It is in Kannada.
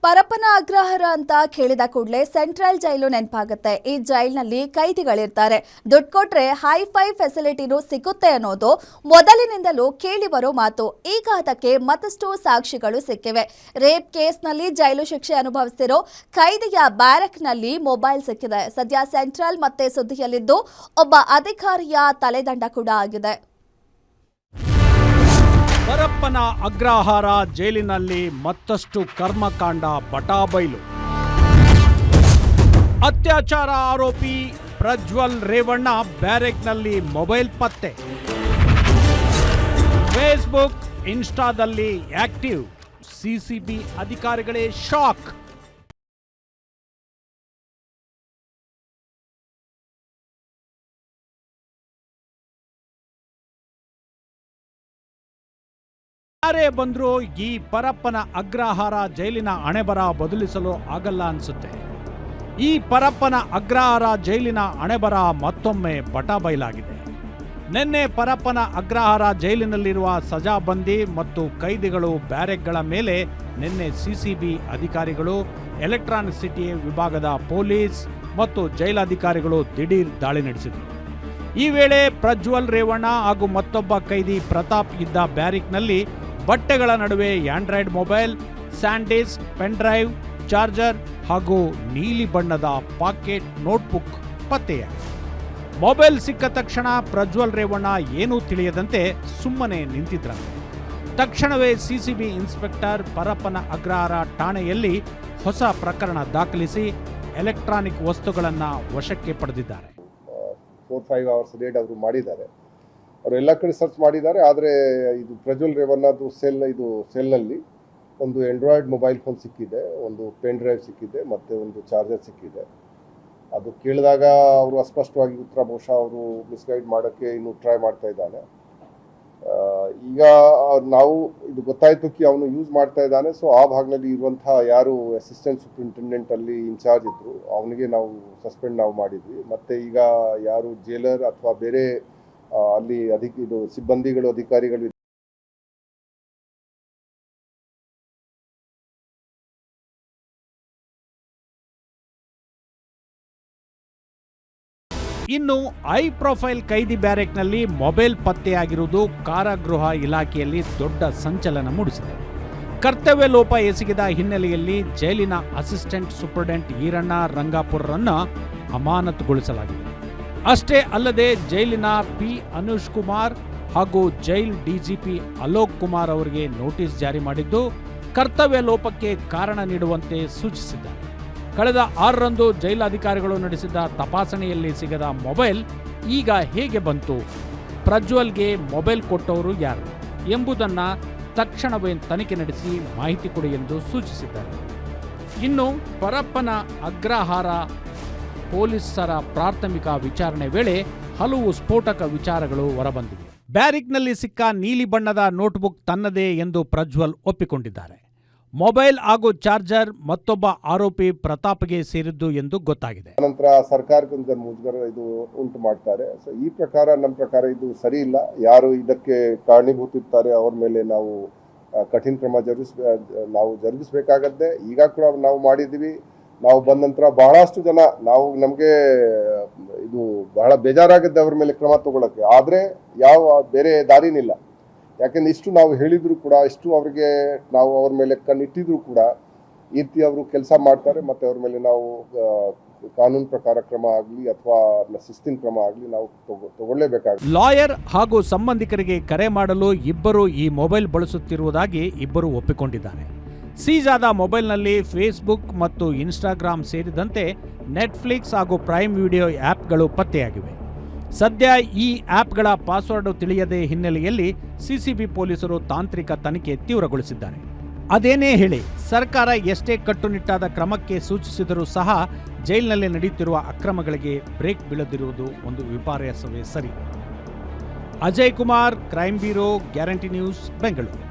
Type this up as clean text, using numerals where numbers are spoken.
ಪರಪ್ಪನ ಅಗ್ರಹಾರ ಅಂತ ಕೇಳಿದ ಕೂಡಲೇ ಸೆಂಟ್ರಲ್ ಜೈಲು ನೆನಪಾಗುತ್ತೆ. ಈ ಜೈಲಿನಲ್ಲಿ ಕೈದಿಗಳಿರ್ತಾರೆ. ದುಡ್ಡು ಕೊಟ್ರೆ ಹೈಫೈ ಫೆಸಿಲಿಟಿನೂ ಸಿಗುತ್ತೆ ಅನ್ನೋದು ಮೊದಲಿನಿಂದಲೂ ಕೇಳಿ ಬರೋ ಮಾತು. ಈಗ ಅದಕ್ಕೆ ಮತ್ತಷ್ಟು ಸಾಕ್ಷಿಗಳು ಸಿಕ್ಕಿವೆ. ರೇಪ್ ಕೇಸ್ನಲ್ಲಿ ಜೈಲು ಶಿಕ್ಷೆ ಅನುಭವಿಸಿರೋ ಕೈದಿಯ ಬ್ಯಾರಕ್ನಲ್ಲಿ ಮೊಬೈಲ್ ಸಿಕ್ಕಿದೆ. ಸದ್ಯ ಸೆಂಟ್ರಲ್ ಮತ್ತೆ ಸುದ್ದಿಯಲ್ಲಿದ್ದು ಒಬ್ಬ ಅಧಿಕಾರಿಯ ತಲೆದಂಡ ಕೂಡ ಆಗಿದೆ. ಪರಪ್ಪನ ಅಗ್ರಹಾರ ಜೈಲಿನಲ್ಲಿ ಮತ್ತಷ್ಟು ಕರ್ಮಕಾಂಡ ಬಟಾಬೈಲು. ಅತ್ಯಾಚಾರ ಆರೋಪಿ ಪ್ರಜ್ವಲ್ ರೇವಣ್ಣ ಬ್ಯಾರೆಕ್ನಲ್ಲಿ ಮೊಬೈಲ್ ಪತ್ತೆ. ಫೇಸ್ಬುಕ್, ಇನ್ಸ್ಟಾದಲ್ಲಿ ಆಕ್ಟಿವ್. ಸಿಸಿಬಿ ಅಧಿಕಾರಿಗಳೇ ಶಾಕ್. ಯಾರೇ ಬಂದರೂ ಈ ಪರಪ್ಪನ ಅಗ್ರಹಾರ ಜೈಲಿನ ಹಣೆಬರ ಬದಲಿಸಲು ಆಗಲ್ಲ ಅನ್ಸುತ್ತೆ. ಈ ಪರಪ್ಪನ ಅಗ್ರಹಾರ ಜೈಲಿನ ಹಣೆಬರ ಮತ್ತೊಮ್ಮೆ ಬಟಾಬೈಲಾಗಿದೆ. ನಿನ್ನೆ ಪರಪ್ಪನ ಅಗ್ರಹಾರ ಜೈಲಿನಲ್ಲಿರುವ ಸಜಾಬಂದಿ ಮತ್ತು ಕೈದಿಗಳು ಬ್ಯಾರೆಕ್ಗಳ ಮೇಲೆ ನಿನ್ನೆ ಸಿಸಿಬಿ ಅಧಿಕಾರಿಗಳು, ಎಲೆಕ್ಟ್ರಾನಿಕ್ ಸಿಟಿ ವಿಭಾಗದ ಪೊಲೀಸ್ ಮತ್ತು ಜೈಲಾಧಿಕಾರಿಗಳು ದಿಢೀರ್ ದಾಳಿ ನಡೆಸಿದರು. ಈ ವೇಳೆ ಪ್ರಜ್ವಲ್ ರೇವಣ್ಣ ಹಾಗೂ ಮತ್ತೊಬ್ಬ ಕೈದಿ ಪ್ರತಾಪ್ ಇದ್ದ ಬ್ಯಾರಿಕ್ನಲ್ಲಿ ಬಟ್ಟೆಗಳ ನಡುವೆ ಆಂಡ್ರಾಯ್ಡ್ ಮೊಬೈಲ್, ಸ್ಯಾಂಡೀಸ್, ಪೆನ್ ಡ್ರೈವ್, ಚಾರ್ಜರ್ ಹಾಗೂ ನೀಲಿ ಬಣ್ಣದ ಪಾಕೆಟ್ ನೋಟ್ಬುಕ್ ಪತ್ತೆಯಾಗಿದೆ. ಮೊಬೈಲ್ ಸಿಕ್ಕ ತಕ್ಷಣ ಪ್ರಜ್ವಲ್ ರೇವಣ್ಣ ಏನೂ ತಿಳಿಯದಂತೆ ಸುಮ್ಮನೆ ನಿಂತಿದ್ರಂತೆ. ತಕ್ಷಣವೇ ಸಿಸಿಬಿ ಇನ್ಸ್ಪೆಕ್ಟರ್ ಪರಪ್ಪನ ಅಗ್ರಹಾರ ಠಾಣೆಯಲ್ಲಿ ಹೊಸ ಪ್ರಕರಣ ದಾಖಲಿಸಿ ಎಲೆಕ್ಟ್ರಾನಿಕ್ ವಸ್ತುಗಳನ್ನು ವಶಕ್ಕೆ ಪಡೆದಿದ್ದಾರೆ. 4-5 hours ರೇಡ್ ಅವರು ಮಾಡಿದ್ದಾರೆ. ಅವರು ಎಲ್ಲ ಕಡೆ ಸರ್ಚ್ ಮಾಡಿದ್ದಾರೆ. ಆದರೆ ಇದು ಪ್ರಜ್ವಲ್ ರೇವಣ್ಣದು ಸೆಲ್ನಲ್ಲಿ ಒಂದು ಆಂಡ್ರಾಯ್ಡ್ ಮೊಬೈಲ್ ಫೋನ್ ಸಿಕ್ಕಿದೆ, ಒಂದು ಪೆನ್ ಡ್ರೈವ್ ಸಿಕ್ಕಿದೆ ಮತ್ತು ಒಂದು ಚಾರ್ಜರ್ ಸಿಕ್ಕಿದೆ. ಅದು ಕೇಳಿದಾಗ ಅವರು ಅಸ್ಪಷ್ಟವಾಗಿ ಉತ್ತರ ಬಹುಶಃ ಅವರು ಮಿಸ್ಗೈಡ್ ಮಾಡೋಕ್ಕೆ ಇನ್ನು ಟ್ರೈ ಮಾಡ್ತಾ ಇದ್ದಾನೆ. ಈಗ ನಾವು ಇದು ಗೊತ್ತಾಯಿತು ಕಿ ಅವನು ಯೂಸ್ ಮಾಡ್ತಾ ಇದ್ದಾನೆ. ಸೊ ಆ ಭಾಗದಲ್ಲಿ ಇರುವಂತಹ ಯಾರು ಅಸಿಸ್ಟೆಂಟ್ ಸೂಪರಿಂಟೆಂಡೆಂಟ್ ಅಲ್ಲಿ ಇನ್ಚಾರ್ಜ್ ಇದ್ರು ಅವನಿಗೆ ನಾವು ಸಸ್ಪೆಂಡ್ ಮಾಡಿದ್ವಿ. ಮತ್ತು ಈಗ ಯಾರು ಜೈಲರ್ ಅಥವಾ ಬೇರೆ ಅಲ್ಲಿ ಸಿಬ್ಬಂದಿಗಳು, ಅಧಿಕಾರಿಗಳು ಇನ್ನು ಹೈ ಪ್ರೊಫೈಲ್ ಕೈದಿ ಬ್ಯಾರೆಕ್ನಲ್ಲಿ ಮೊಬೈಲ್ ಪತ್ತೆಯಾಗಿರುವುದು ಕಾರಾಗೃಹ ಇಲಾಖೆಯಲ್ಲಿ ದೊಡ್ಡ ಸಂಚಲನ ಮೂಡಿಸಿದೆ. ಕರ್ತವ್ಯ ಲೋಪ ಎಸಗಿದ ಹಿನ್ನೆಲೆಯಲ್ಲಿ ಜೈಲಿನ ಅಸಿಸ್ಟೆಂಟ್ ಸೂಪರಿಂಟೆಂಡೆಂಟ್ ಈರಣ್ಣ ರಂಗಾಪುರರನ್ನು ಅಮಾನತುಗೊಳಿಸಲಾಗಿದೆ. ಅಷ್ಟೇ ಅಲ್ಲದೆ ಜೈಲಿನ ಪಿ ಅನುಷ್ ಕುಮಾರ್ ಹಾಗೂ ಜೈಲ್ ಡಿಜಿಪಿ ಅಲೋಕ್ ಕುಮಾರ್ ಅವರಿಗೆ ನೋಟಿಸ್ ಜಾರಿ ಮಾಡಿದ್ದು ಕರ್ತವ್ಯ ಲೋಪಕ್ಕೆ ಕಾರಣ ನೀಡುವಂತೆ ಸೂಚಿಸಿದ್ದಾರೆ. ಕಳೆದ 6ರಂದು ಜೈಲಾಧಿಕಾರಿಗಳು ನಡೆಸಿದ ತಪಾಸಣೆಯಲ್ಲಿ ಸಿಗದ ಮೊಬೈಲ್ ಈಗ ಹೇಗೆ ಬಂತು, ಪ್ರಜ್ವಲ್ಗೆ ಮೊಬೈಲ್ ಕೊಟ್ಟವರು ಯಾರು ಎಂಬುದನ್ನು ತಕ್ಷಣವೇ ತನಿಖೆ ನಡೆಸಿ ಮಾಹಿತಿ ಕೊಡಿ ಎಂದು ಸೂಚಿಸಿದ್ದಾರೆ. ಇನ್ನು ಪರಪ್ಪನ ಅಗ್ರಹಾರ ಪೊಲೀಸರ ಪ್ರಾಥಮಿಕ ವಿಚಾರಣೆ ವೇಳೆ ಹಲವು ಸ್ಫೋಟಕ ವಿಚಾರಗಳು ಹೊರಬಂದಿವೆ. ಬ್ಯಾರಿಕ್ನಲ್ಲಿ ಸಿಕ್ಕ ನೀಲಿ ಬಣ್ಣದ ನೋಟ್ಬುಕ್ ತನ್ನದೇ ಎಂದು ಪ್ರಜ್ವಲ್ ಒಪ್ಪಿಕೊಂಡಿದ್ದಾರೆ. ಮೊಬೈಲ್ ಹಾಗೂ ಚಾರ್ಜರ್ ಮತ್ತೊಬ್ಬ ಆರೋಪಿ ಪ್ರತಾಪ್ಗೆ ಸೇರಿದ್ದು ಎಂದು ಗೊತ್ತಾಗಿದೆ. ನಂತರ ಸರ್ಕಾರಕ್ಕೆ ಮುಜುಗರ ಇದು ಉಂಟು ಮಾಡ್ತಾರೆ. ಸೊ ಈ ಪ್ರಕಾರ ನಮ್ಮ ಪ್ರಕಾರ ಇದು ಸರಿ ಇಲ್ಲ. ಯಾರು ಇದಕ್ಕೆ ಕಾರಣೀಭೂತಿರ್ತಾರೆ ಅವ್ರ ಮೇಲೆ ನಾವು ಕಠಿಣ ಕ್ರಮ ಜರುಗಿಸಬೇಕಾಗತ್ತೆ. ಈಗ ಕೂಡ ನಾವು ಮಾಡಿದ್ದೀವಿ. ನಾವು ಬಂದ ನಂತರ ಬಹಳಷ್ಟು ಜನ ನಮಗೆ ಇದು ಬಹಳ ಬೇಜಾರಾಗತ್ತೆ ಅವ್ರ ಮೇಲೆ ಕ್ರಮ ತಗೊಳ್ಳೋಕ್ಕೆ. ಆದರೆ ಯಾವ ಬೇರೆ ದಾರಿನಿಲ್ಲ. ಯಾಕೆಂದ್ರೆ ಇಷ್ಟು ನಾವು ಹೇಳಿದ್ರು ಕೂಡ, ಇಷ್ಟು ಅವರಿಗೆ ನಾವು ಅವ್ರ ಮೇಲೆ ಕಣ್ಣಿಟ್ಟಿದ್ರು ಕೂಡ ಈ ರೀತಿ ಅವರು ಕೆಲಸ ಮಾಡ್ತಾರೆ. ಮತ್ತು ಅವ್ರ ಮೇಲೆ ನಾವು ಕಾನೂನು ಪ್ರಕಾರ ಕ್ರಮ ಆಗಲಿ ಅಥವಾ ಶಿಸ್ತಿನ ಕ್ರಮ ಆಗಲಿ ನಾವು ತಗೊಳ್ಳೇಬೇಕಾಗುತ್ತೆ. ಲಾಯರ್ ಹಾಗೂ ಸಂಬಂಧಿಕರಿಗೆ ಕರೆ ಮಾಡಲು ಇಬ್ಬರು ಈ ಮೊಬೈಲ್ ಬಳಸುತ್ತಿರುವುದಾಗಿ ಇಬ್ಬರು ಒಪ್ಪಿಕೊಂಡಿದ್ದಾರೆ. ಸೀಜ್ ಆದ ಮೊಬೈಲ್ನಲ್ಲಿ ಫೇಸ್ಬುಕ್ ಮತ್ತು ಇನ್ಸ್ಟಾಗ್ರಾಮ್ ಸೇರಿದಂತೆ ನೆಟ್ಫ್ಲಿಕ್ಸ್ ಹಾಗೂ ಪ್ರೈಮ್ ವಿಡಿಯೋ ಆ್ಯಪ್ಗಳು ಪತ್ತೆಯಾಗಿವೆ. ಸದ್ಯ ಈ ಆ್ಯಪ್ಗಳ ಪಾಸ್ವರ್ಡ್ ತಿಳಿಯದೆ ಹಿನ್ನೆಲೆಯಲ್ಲಿ ಸಿಸಿಬಿ ಪೊಲೀಸರು ತಾಂತ್ರಿಕ ತನಿಖೆ ತೀವ್ರಗೊಳಿಸಿದ್ದಾರೆ. ಅದೇನೇ ಹೇಳಿ, ಸರ್ಕಾರ ಎಷ್ಟೇ ಕಟ್ಟುನಿಟ್ಟಾದ ಕ್ರಮಕ್ಕೆ ಸೂಚಿಸಿದರೂ ಸಹ ಜೈಲಿನಲ್ಲಿ ನಡೆಯುತ್ತಿರುವ ಅಕ್ರಮಗಳಿಗೆ ಬ್ರೇಕ್ ಬೀಳದಿರುವುದು ಒಂದು ವಿಪರ್ಯಾಸವೇ ಸರಿ. Ajay Kumar, crime bureau, guarantee news, Bengaluru.